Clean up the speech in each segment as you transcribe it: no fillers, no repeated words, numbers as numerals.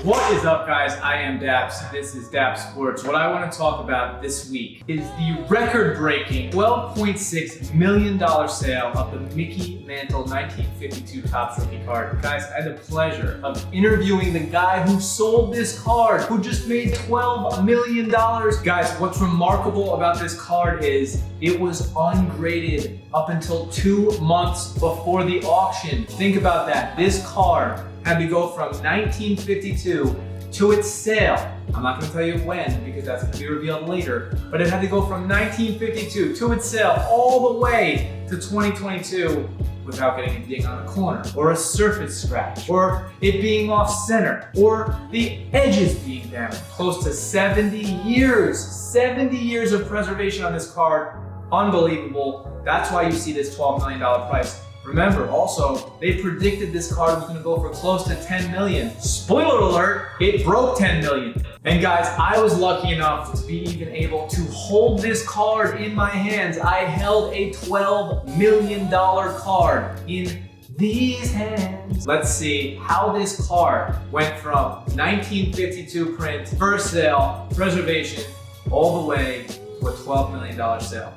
What is up, guys? I am Dappz. This is Dappz Sports. What I want to talk about this week is the record-breaking $12.6 million sale of the Mickey Mantle 1952 Dappz rookie card. Guys, I had the pleasure of interviewing the guy who sold this card, who just made $12 million. Guys, what's remarkable about this card is it was ungraded up until 2 months before the auction. Think about that. This card had to go from 1952 to its sale. I'm not gonna tell you when because that's gonna be revealed later, but it had to go from 1952 to its sale all the way to 2022 without getting a ding on a corner, or a surface scratch, or it being off center, or the edges being damaged. Close to 70 years of preservation on this card. Unbelievable. That's why you see this $12 million price. Remember, also, they predicted this card was gonna go for close to 10 million. Spoiler alert, it broke 10 million. And guys, I was lucky enough to be even able to hold this card in my hands. I held a $12 million card in these hands. Let's see how this card went from 1952 print, first sale, preservation, all the way to a $12 million sale.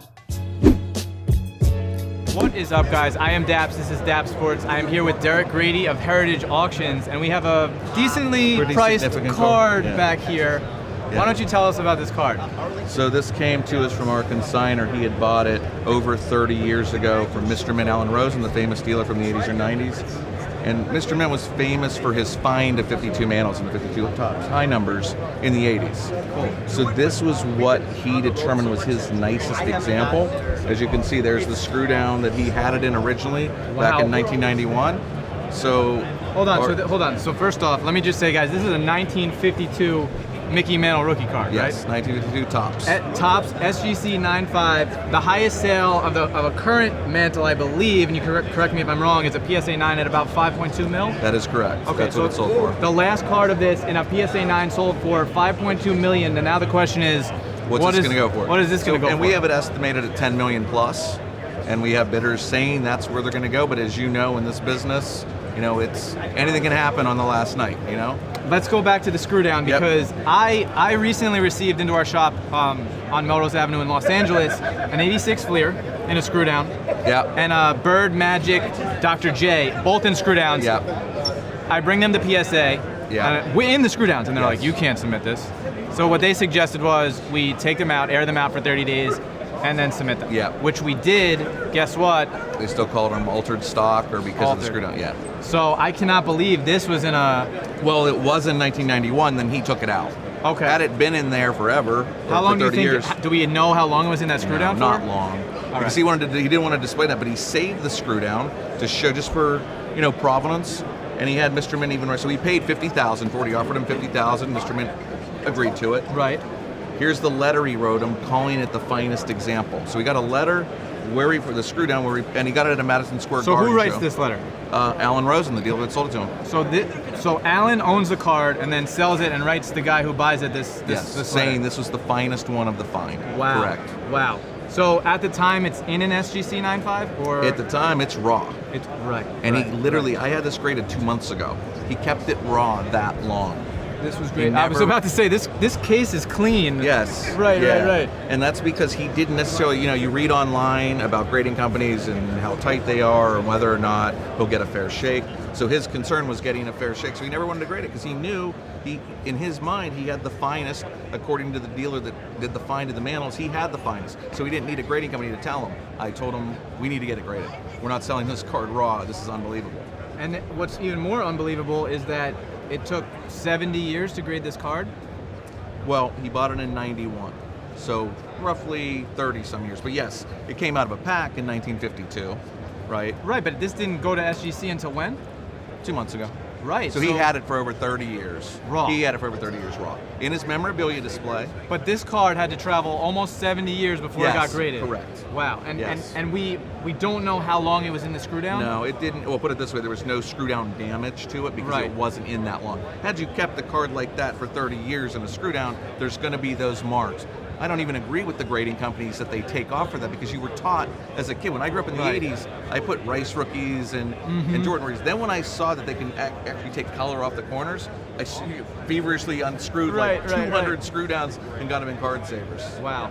What is up, guys? I am Dappz. This is Dappz Sports. I am here with Grady of Heritage Auctions, and we have a decently priced card back here. Why don't you tell us about this card? So this came to us from our consignor. He had bought it over 30 years ago from Mr. Mint Alan Rosen, the famous dealer from the 80s or 90s. And Mr. Mint was famous for his find of 52 mantles and 52 Dappz, high numbers, in the 80s. Cool. So this was what he determined was his nicest example. As you can see, there's the screw down that he had it in originally back in 1991. So hold on. So first off, let me just say, guys, this is a 1952 Mickey Mantle Rookie card, yes, right? Yes, 1952 Dappz. Dappz SGC 95. The highest sale of a current mantle, I believe, and you can correct me if I'm wrong, is a PSA 9 at about 5.2 mil? That is correct. Okay, that's what it sold for. The last card of this in a PSA 9 sold for 5.2 million, and now the question is, what's this going to go for? What is this going to go for? And we have it estimated at 10 million plus, and we have bidders saying that's where they're going to go, but as you know, in this business, you know, it's anything can happen on the last night, you know? Let's go back to the screw down because I recently received into our shop on Melrose Avenue in Los Angeles an 86 Fleer in a screw down. Yeah. And a Bird Magic Dr. J, both in screw downs. Yeah. I bring them to PSA. Yeah. We're in the screw downs, and they're like, you can't submit this. So what they suggested was we take them out, air them out for 30 days, and then submit them. Yeah. Which we did. Guess what? They still called them altered stock or because of the screw down. Yeah. So I cannot believe this was in a... Well, it was in 1991, then he took it out. Okay. Had it been in there forever, how long for 30 do you think? years, Do we know how long it was in that screw down for? Not long. Because he didn't want to display that, but he saved the screw down to show just for, you know, provenance. And he had Mr. Mint even, so he paid $50,000 for it. He offered him $50,000. Mr. Mint agreed to it. Right. Here's the letter he wrote him, calling it the finest example. So he got a letter for the screw down, and he got it at a Madison Square Garden show. So who writes show. this letter? Alan Rosen, the dealer that sold it to him. So Alan owns the card and then sells it and writes the guy who buys it this saying letter. This was the finest one of the fine. Wow. Correct. Wow. So at the time it's in an SGC 95 or? At the time it's raw. It's right. And he literally, I had this graded 2 months ago. He kept it raw that long. This was great. I was about to say, this case is clean. Yes. Right. And that's because he didn't necessarily, you know, you read online about grading companies and how tight they are and whether or not he'll get a fair shake. So his concern was getting a fair shake. So he never wanted to grade it because he knew, in his mind, he had the finest, according to the dealer that did the find of the mantles, he had the finest. So he didn't need a grading company to tell him. I told him, we need to get it graded. We're not selling this card raw. This is unbelievable. And what's even more unbelievable is that it took 70 years to grade this card? Well, he bought it in 91, so roughly 30 some years. But yes, it came out of a pack in 1952, right? Right, but this didn't go to SGC until when? 2 months ago. Right. So he had it for over 30 years. Raw. He had it for over 30 years raw. In his memorabilia display. But this card had to travel almost 70 years before it got graded. Correct. Wow. And yes. and we We don't know how long it was in the screw down? No, it didn't. Well, put it this way, there was no screw down damage to it because Right. it wasn't in that long. Had you kept the card like that for 30 years in a screw down, there's going to be those marks. I don't even agree with the grading companies that they take off for that because you were taught as a kid. When I grew up in the Right. 80s, I put Rice rookies and Jordan rookies. Then when I saw that they can actually take color off the corners, I feverishly unscrewed Right, like right, 200 right. screw downs and got them in card savers. Wow.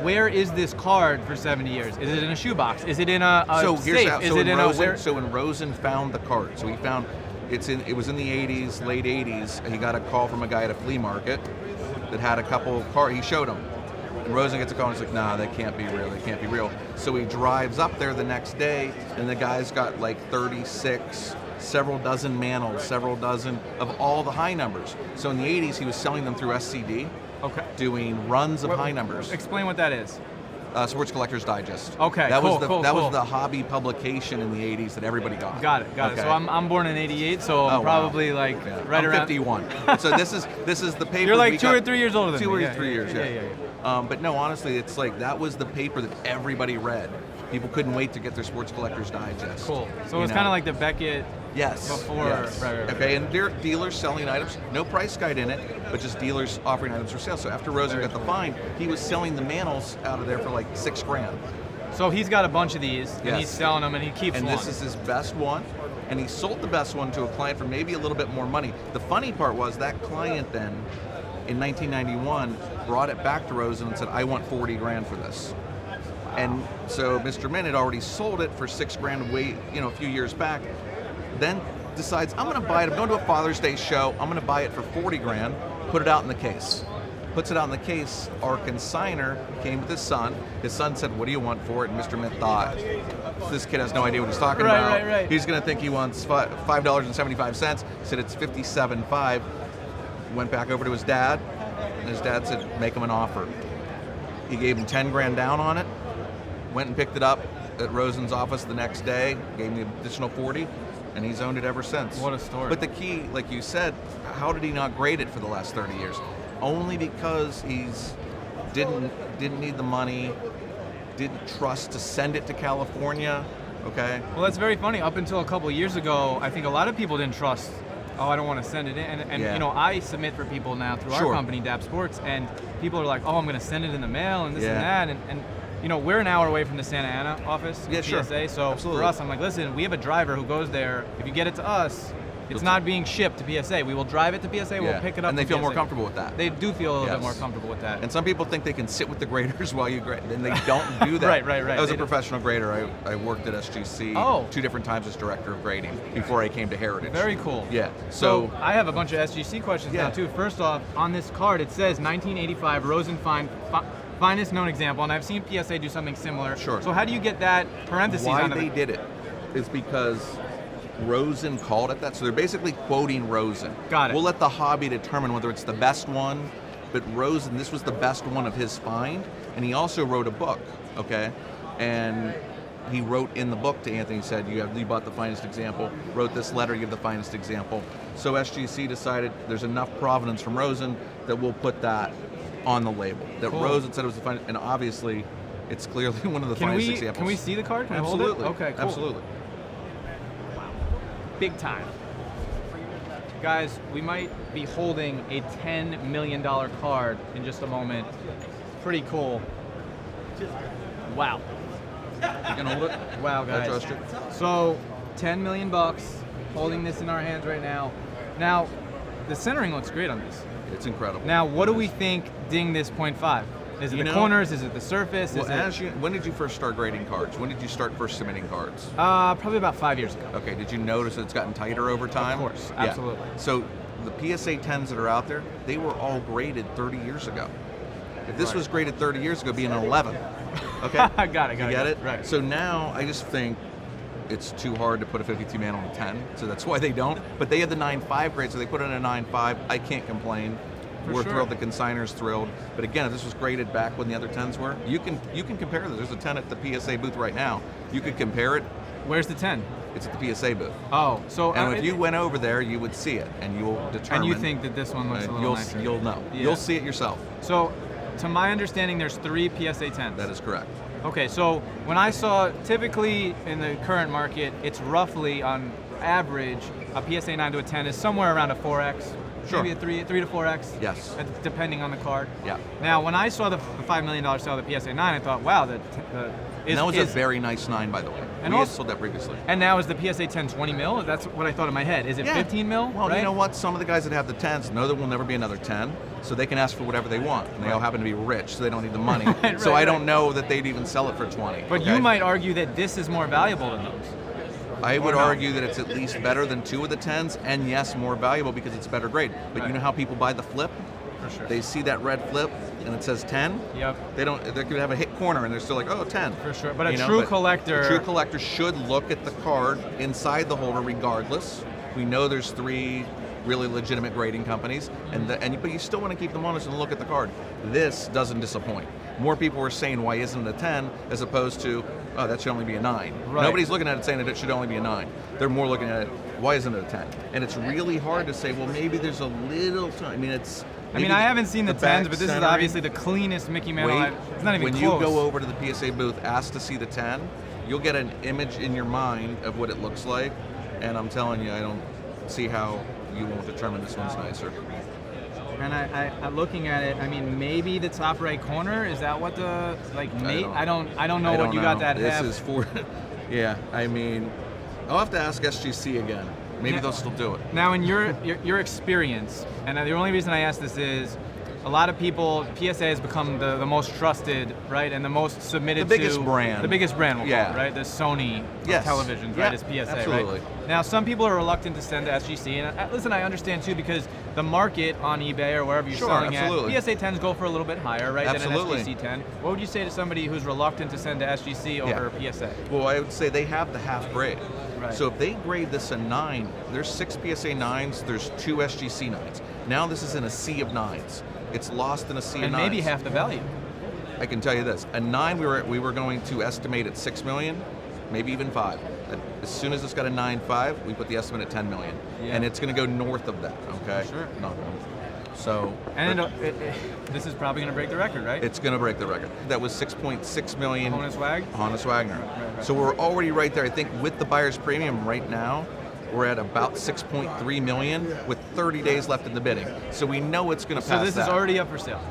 Where is this card for 70 years? Is it in a shoebox? Is it in a So safe? here's how. Is So it when in Rosen, a where? so when Rosen found the card, so he found it was in the 80s, late 80s. He got a call from a guy at a flea market that had a couple of cards. He showed him. And Rosen gets a call and he's like, nah, that can't be real. That can't be real. So he drives up there the next day, and the guy's got like 36, several dozen mantles, several dozen of all the high numbers. So in the 80s, he was selling them through SCD, Okay. doing runs of high numbers. Explain what that is. Sports Collectors Digest. Okay, that cool, was the cool, that cool. was the hobby publication in the 80s that everybody got. Got it. Okay. So I'm born in '88, so I'm Oh, probably wow. like Yeah. right I'm around. 51. So this is the paper. You're like we 2 got- or 3 years older than 2 me. or Yeah, 3 yeah, years. yeah. But no, honestly, it's like that was the paper that everybody read. People couldn't wait to get their Sports Collectors Digest. Cool. So you it's know? kind of like the Beckett. Yes. before- Yes. right. Okay, and they're dealers selling items, no price guide in it, but just dealers offering items for sale. So after Rosen got the fine, he was selling the mantles out of there for like $6,000. So he's got a bunch of these, and Yes. he's selling them, and he keeps And one. this is his best one, and he sold the best one to a client for maybe a little bit more money. The funny part was that client then, in 1991, brought it back to Rosen and said, I want 40 grand for this. And so Mr. Mint had already sold it for $6,000 way, a few years back, then decides, I'm gonna buy it, I'm going to a Father's Day show, I'm gonna buy it for 40 grand, put it out in the case. Puts it out in the case, our consigner came with his son. His son said, what do you want for it? And Mr. Mint thought, this kid has no idea what he's talking about. Right. He's gonna think he wants $5.75. He said, it's $57.5. Went back over to his dad, and his dad said, make him an offer. He gave him 10 grand down on it, went and picked it up at Rosen's office the next day, gave him the additional 40, and he's owned it ever since. What a story. But the key, like you said, how did he not grade it for the last 30 years? Only because he's didn't need the money, didn't trust to send it to California, okay? Well, that's very funny. Up until a couple of years ago, I think a lot of people didn't trust. Oh, I don't want to send it in. And Yeah. I submit for people now through Sure. our company, Dappz Sports, and people are like, oh, I'm going to send it in the mail and this Yeah. and that. And we're an hour away from the Santa Ana office, Yeah, sure. PSA. So Absolutely. for us, I'm like, listen, we have a driver who goes there. If you get it to us, it's not being shipped to PSA. We will drive it to PSA. We'll Yeah. pick it up. And they from feel more PSA. comfortable with that. They do feel a little bit Yes. more comfortable with that. And some people think they can sit with the graders while you grade, and they don't do that. Right. I was They a don't. professional grader. I worked at SGC Oh. 2 different times as director of grading before I came to Heritage. Very cool. Yeah. So I have a bunch of SGC questions Yeah. now too. First off, on this card it says 1985 Rosen finest known example, and I've seen PSA do something similar. Sure. So how do you get that parentheses why on they it? did it is because Rosen called it that. So they're basically quoting Rosen. Got it. We'll let the hobby determine whether it's the best one, but Rosen, this was the best one of his find, and he also wrote a book, okay? And he wrote in the book to Anthony, said, you bought the finest example, wrote this letter, you have the finest example. So SGC decided there's enough provenance from Rosen that we'll put that on the label. That Cool. Rosen said it was the finest, and obviously it's clearly one of the finest examples. Can we see the card? Can I hold Absolutely. it? Okay, cool. Absolutely. Big time. Guys, we might be holding a $10 million card in just a moment. Pretty cool. Wow. You can hold it. Wow, I guys. trust you. So, $10 million, holding this in our hands right now. Now, the centering looks great on this. It's incredible. Now, what do we think ding this 0.5? Is it You the know- corners? Is it the surface? Well, Is it when did you first start grading cards? When did you start first submitting cards? probably about 5 years ago? Okay, did you notice that it's gotten tighter over time? Of course, Yeah. absolutely. So the PSA 10s that are out there, they were all graded 30 years ago. If this Right. was graded 30 years ago, it'd be an 11. Okay? Got it. You get it? Right. So now I just think it's too hard to put a 52 man on a 10, so that's why they don't. But they had the 9.5 grade, so they put it in a 9.5. I can't complain. For We're sure. thrilled. The consigner's thrilled. But again, if this was graded back when the other 10s were, you can compare this. There's a 10 at the PSA booth right now. You could compare it. Where's the 10? It's at the PSA booth. Oh, so And if you went over there, you would see it, and you'll determine. and you think that this one looks a little you'll nicer? know. Yeah. You'll see it yourself. So, to my understanding, there's 3 PSA 10s. That is correct. Okay, so when I saw, typically in the current market, it's roughly on average, a PSA 9 to a 10 is somewhere around a 4X. Sure. Maybe a 3 to 4X. Yes. Depending on the card. Yeah. Now, when I saw the $5 million sale of the PSA 9, I thought, wow, And that was a very nice 9, by the way. And We had also- sold that previously. And now is the PSA 10 20 mil? That's what I thought in my head. Is it 15 mil? Well, right? you know what? Some of the guys that have the 10s know there will never be another 10, so they can ask for whatever they want. And they all happen to be rich, so they don't need the money. So I don't know that they'd even sell it for 20. But okay? you might argue that this is more valuable than those. I would Or not. argue that it's at least better than 2 of the 10s, and yes, more valuable because it's better grade. But you know how people buy the flip? For sure. They see that red flip and it says 10. Yep. They could have a hit corner and they're still like, oh, 10. For sure. But a You know, true collector. A true collector should look at the card inside the holder regardless. We know there's 3 really legitimate grading companies, but you still want to keep them honest and look at the card. This doesn't disappoint. More people are saying, why isn't it a 10, as opposed to, oh, that should only be a 9. Right. Nobody's looking at it saying that it should only be a 9. They're more looking at it, why isn't it a 10? And it's really hard to say, well, maybe there's a little time. I mean, I haven't seen the 10s, but this is centering. obviously the cleanest Mickey Mantle. It's not even when close. you go over to the PSA booth, ask to see the 10, you'll get an image in your mind of what it looks like, and I'm telling you, I don't see how you won't determine this one's nicer. And I'm looking at it. I mean, maybe the top right corner, is that what the I don't know what you got that This half. is for, yeah. I mean, I'll have to ask SGC again. Maybe they'll still do it. Now, in your experience, and the only reason I ask this is, a lot of people, PSA has become the most trusted, right, and the most submitted The biggest to brand. The biggest brand, we'll Yeah. call it, right? The Sony Yes. televisions, Yeah, right? Is PSA, absolutely. right? Now, some people are reluctant to send to SGC, and listen, I understand too, because the market on eBay or wherever you're Sure, selling absolutely. at, PSA 10s go for a little bit higher, right, Absolutely. than an SGC 10. What would you say to somebody who's reluctant to send to SGC over PSA? Well, I would say they have the half grade. Right. So if they grade this a 9, there's 6 PSA 9s, there's 2 SGC 9s. Now this is in a sea of 9s. It's lost in a sea of 9s. And maybe half the value. I can tell you this: a 9 we were going to estimate at 6 million, maybe even 5. As soon as it's got a 9.5, we put the estimate at 10 million, Yeah. and it's going to go north of that. Okay. Sure. No. So. And this is probably going to break the record, right? It's going to break the record. That was 6.6 million. Honus Wag? Honus Wagner. Right. So we're already right there. I think with the buyer's premium right now, we're at about 6.3 million with 30 days left in the bidding. So we know it's going to pass So this is already up for sale.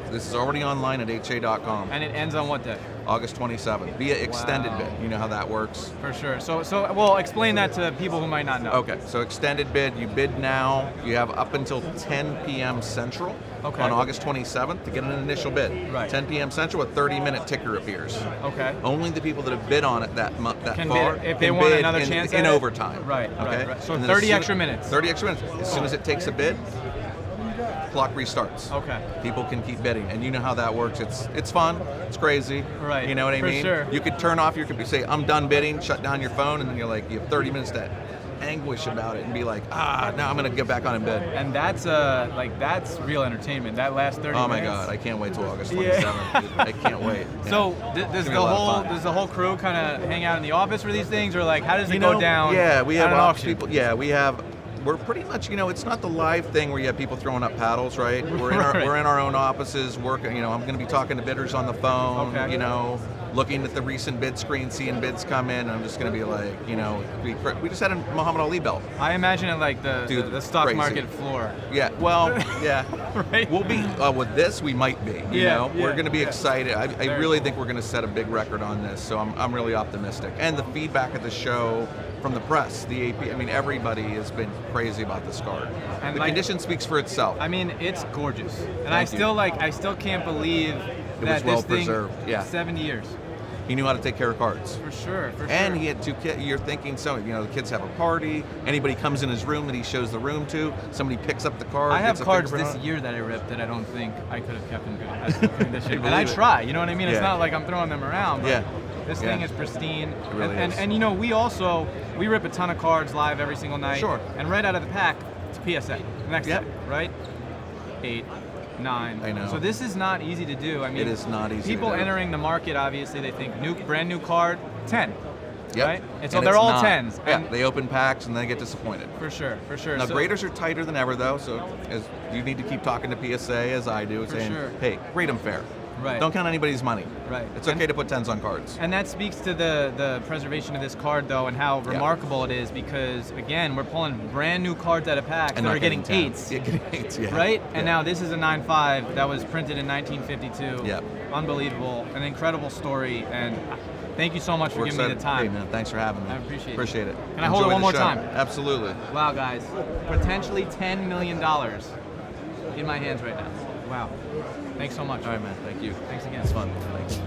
This is already online at ha.com. And it ends on what day? August 27th via extended Wow. bid. You know how that works. For sure. So well, explain that to people who might not know. Okay, so extended bid, you bid now, you have up until 10 p.m. Central Okay. on August 27th to get an initial bid. Right. 10 p.m. Central, a 30-minute ticker appears. Okay. Only the people that have bid on it that month, that Can far, bid if they can want bid another in, chance in at it? overtime. Right, Okay. right. So And then 30 as soon- extra minutes. 30 extra minutes. As soon as it takes a bid, clock restarts. Okay. People can keep bidding, and you know how that works. It's fun. It's crazy. Right, You know what I for mean? sure. You could turn off your computer, say I'm done bidding, shut down your phone, and then you're like, you have 30 minutes to anguish about it and be like, now I'm gonna get back on and bid. And that's real entertainment. That last 30 minutes. Oh my God, I can't wait till August Yeah. 27th. I can't wait. Yeah. So It's gonna be a lot of fun. does the whole crew kind of hang out in the office for these things, or like how does it You go know, down? Yeah, we at have an ops auction? people. Yeah, we're pretty much, it's not the live thing where you have people throwing up paddles, right? We're in Right. we're in our own offices working. I'm going to be talking to bidders on the phone. Okay. Looking at the recent bid screen, seeing bids come in. And I'm just going to be like, we just had a Muhammad Ali belt. I imagine it like Dude, the stock crazy. market floor. Yeah. Well, yeah. Right. We'll be with this. We might be. Yeah, We're yeah, going to be yeah. excited. I Very really cool. think we're going to set a big record on this. So I'm really optimistic. And the feedback of the show from the press, the AP. I mean, everybody has been crazy about this card. And the condition speaks for itself. I mean, it's gorgeous, and Thank you. I still can't believe that was well this thing, preserved, yeah. 70 years. He knew how to take care of cards. For sure. And he had 2 kids. You're thinking, the kids have a party. Anybody comes in his room that he shows the room to. Somebody picks up the card. I have gets a cards fingerprint this on it. year that I ripped that I don't think I could have kept in good condition. And I believe it. try, you know what I mean? It's Yeah. not like I'm throwing them around, but Yeah. this Yeah. thing is pristine. It really and, is. and we rip a ton of cards live every single night. Sure. And right out of the pack, it's PSA. The next Yep. day, right? 8, 9. I know. So this is not easy to do. I mean, It is not easy to People do. entering the market, obviously, they think brand new card, 10. Yep. Right? And so And they're it's all not. 10s. Yeah, And they open packs and they get disappointed. for sure. Now, So- graders are tighter than ever, though, so as you need to keep talking to PSA, as I do, For saying, sure. hey, grade them fair. Right. Don't count anybody's money. Right. It's okay to put 10s on cards. And that speaks to the preservation of this card, though, and how remarkable it is, because, again, we're pulling brand new cards out of packs And that not are getting 10s. 8s. Yeah, getting 8s, yeah. Right? And Yeah. now this is a 9.5 that was printed in 1952. Yep. Unbelievable. An incredible story. And thank you so much for We're giving me the excited. time. Hey, man, thanks for having me. I appreciate it. Appreciate it. Can I hold it Enjoy one the more show. time? Absolutely. Wow, guys. Potentially $10 million in my hands right now. Wow. Thanks so much. All right, man. Thank you. Thanks again. It's fun. Thanks.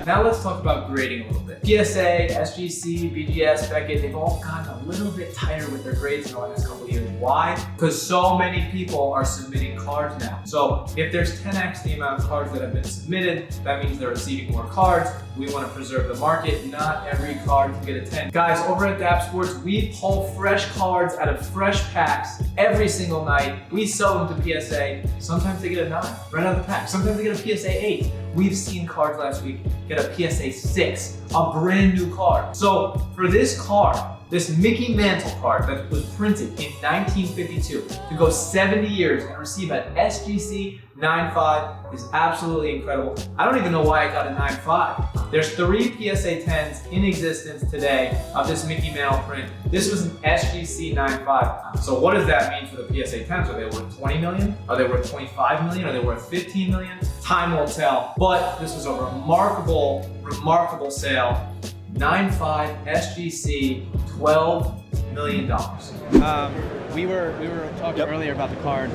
Now let's talk about grading a little bit. PSA, SGC, BGS, Beckett, they've all gotten a little bit tighter with their grades in the last couple of years. Why? Because so many people are submitting cards now. So if there's 10x the amount of cards that have been submitted, that means they're receiving more cards. We want to preserve the market. Not every card can get a 10. Guys, over at Dappz Sports, we pull fresh cards out of fresh packs every single night. We sell them to PSA. Sometimes they get a 9 right out of the pack. Sometimes they get a PSA 8. We've seen cards last week get a PSA 6, a brand new card. So for this card, this Mickey Mantle card that was printed in 1952 to go 70 years and receive an SGC 9.5 is absolutely incredible. I don't even know why I got a 9.5. There's 3 PSA 10s in existence today of this Mickey Mantle print. This was an SGC 9.5. So what does that mean for the PSA 10s? Are they worth 20 million? Are they worth 25 million? Are they worth 15 million? Time will tell. But this was a remarkable sale. 9.5 SGC, $12 million. We were talking earlier about the card,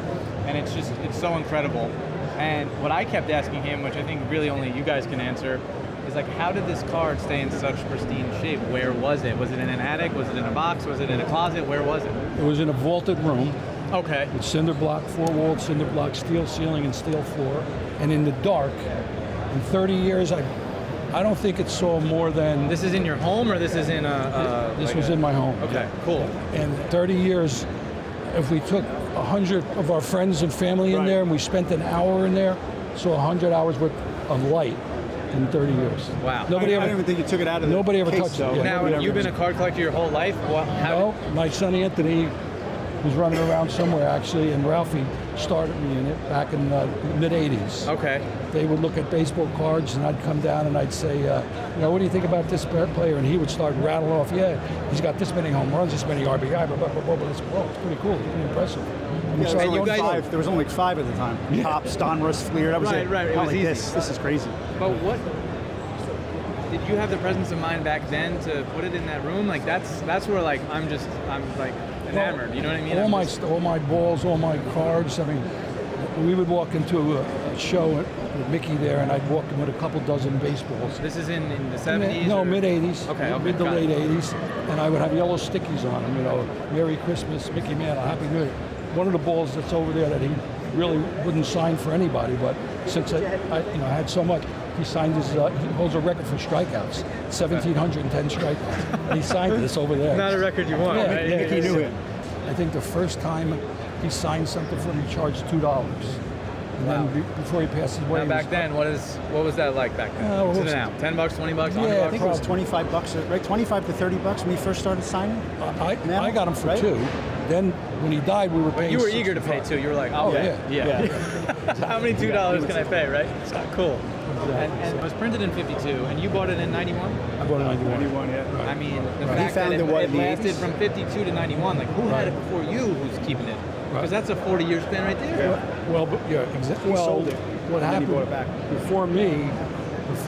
and it's so incredible. And what I kept asking him, which I think really only you guys can answer, is like, how did this card stay in such pristine shape? Where was it? Was it in an attic? Was it in a box? Was it in a closet? Where was it? It was in a vaulted room Okay. with cinder block, 4-walled cinder block, steel ceiling and steel floor. And in the dark, in 30 years, I don't think it saw more than... This is in your home, or this is in a... This was in my home. Okay, cool. And 30 years, if we took 100 of our friends and family in there and we spent an hour in there, saw 100 hours worth of light in 30 years. Wow. I don't even think you took it out of the Nobody ever case, touched it. though. Yeah. Now, you've been a card collector your whole life? No, my son Anthony was running around somewhere actually, and Ralphie started me in it back in the mid-'80s. Okay. They would look at baseball cards, and I'd come down and I'd say, what do you think about this player? And he would start rattling off, he's got this many home runs, this many RBI, blah, blah, blah, blah. It's pretty cool, pretty impressive. There was only 5 at the time. Tops, Donruss, Fleer, that was it. Right, it Not was like easy. This is crazy. But what... Did you have the presence of mind back then to put it in that room? Like, that's where, like, I'm like enamored, you know what I mean? All my balls, all my cards, I mean, we would walk into a show with Mickey there, and I'd walk in with a couple dozen baseballs. This is in the 70s? No, or? mid-'80s. Okay, Mid to got it. late 80s. And I would have yellow stickies on them, Merry Christmas, Mickey Mantle, Happy New Year. One of the balls that's over there that he really wouldn't sign for anybody, but since I had so much, he signed his, he holds a record for strikeouts, 1,710 strikeouts. And he signed this over there. Not a record you want, right? Mickey knew him. I think the first time he signed something for me, he charged $2. And then before he passed away, Now, back then, what was that like back then? well, What's it it's- now? $10, $20, $100? Yeah, I think it was $25, right? $25 to $30 when he first started signing. I got him for Right? 2. Then when he died, we were paying. But you were eager to pay 65. too. You were like, Oh, yeah. How many $2 can I pay, right? It's not cool. And it was printed in 52, and you bought it in 91? I bought a 91. 91, yeah. I mean, the He fact that found it it, what, in the lasted 80s? from 52 to 91, like, who had it before you who's keeping it? Because that's a 40-year span right there. Well, exactly. Well, sold it, what and then he happened bought it back. before me,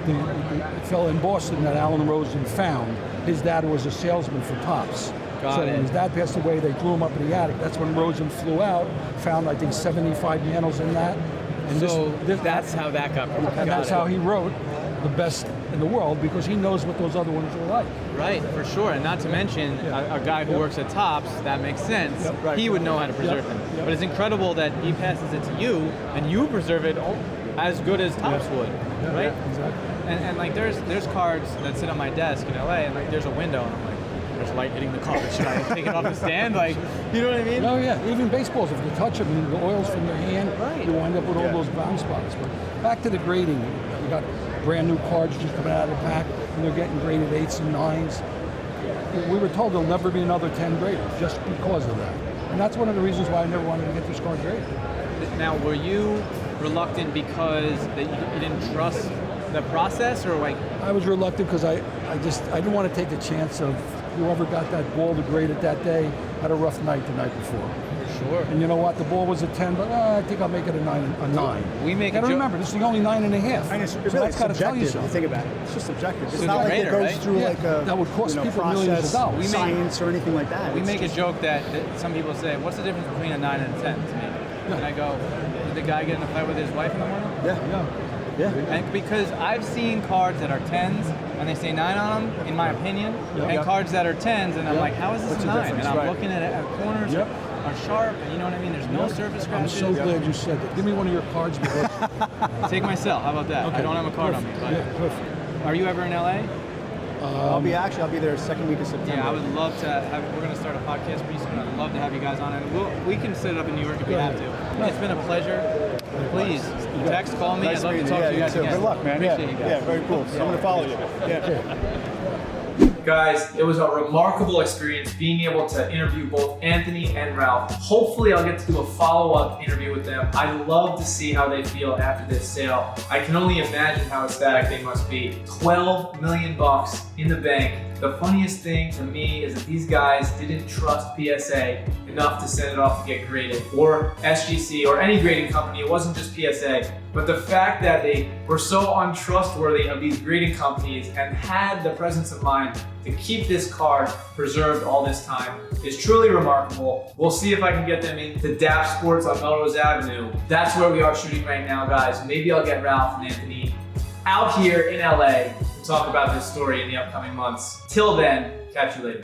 the fellow in Boston that Alan Rosen found, his dad was a salesman for Tops. Got so it. when his dad passed away, they threw him up in the attic. That's when Rosen flew out, found I think 75 Mantles in that. And So that's how that got. and that's how he wrote the best in the world, because he knows what those other ones are like. Right, for sure. And not to mention, a guy who works at Tops, that makes sense. Yep. Right. He would know how to preserve them. Yep. But it's incredible that he passes it to you, and you preserve it as good as Tops would, right? Exactly. And like, there's cards that sit on my desk in LA, and like, there's a window, and I'm like, there's light hitting the card. Should I take it off the stand? Like, you know what I mean? No, yeah. Even baseballs, if you touch them, the oils from your hand, you wind up with all those brown spots. But back to the grading, you got brand new cards just coming out of the pack, and they're getting graded 8s and 9s. We were told there'll never be another 10 graded just because of that. And that's one of the reasons why I never wanted to get this card graded. Now, were you reluctant because that you didn't trust the process, or like? I was reluctant because I didn't want to take the chance of whoever got that ball to grade it that day had a rough night the night before. Sure. And you know what? The ball was a 10, but I think I'll make it a 9. We make you gotta remember, this is the only 9.5. And it's So really that's gotta tell you subjective. You something. think about it. It's just subjective. It's So not the like grader, it goes right? through Yeah, like a that would cost people process, millions of dollars. science or anything like that. We It's make a just- joke that some people say, what's the difference between a 9 and a 10 to me? And I go, did the guy get in a fight with his wife in the morning? Yeah. And because I've seen cards that are 10s and they say 9 on them, in my opinion, and cards that are 10s, and I'm like, how is this What's a the 9? difference? And I'm Right. looking at corners are sharp, and you know what I mean? There's no surface I'm scratches. so glad you said that. Give me one of your cards because Take my cell, how about that? I don't have a card on me. But Yeah, perfect. are you ever in LA? I'll be there second week of September. Yeah, I would love to have. We're going to start a podcast pretty soon. I'd love to have you guys on, and we can set it up in New York if we have to. It's been a pleasure. Please text, call me. Nice I'd love to meeting talk you. to you guys too. again. Good luck, man. Appreciate you guys. Yeah, very cool. So I'm going to follow you. Yeah. Guys, it was a remarkable experience being able to interview both Anthony and Ralph. Hopefully I'll get to do a follow-up interview with them. I'd love to see how they feel after this sale. I can only imagine how ecstatic they must be. $12 million in the bank. The funniest thing to me is that these guys didn't trust PSA enough to send it off to get graded, or SGC, or any grading company. It wasn't just PSA. But the fact that they were so untrustworthy of these grading companies and had the presence of mind to keep this card preserved all this time is truly remarkable. We'll see if I can get them into Dappz Sports on Melrose Avenue. That's where we are shooting right now, guys. Maybe I'll get Ralph and Anthony out here in LA to talk about this story in the upcoming months. Till then, catch you later.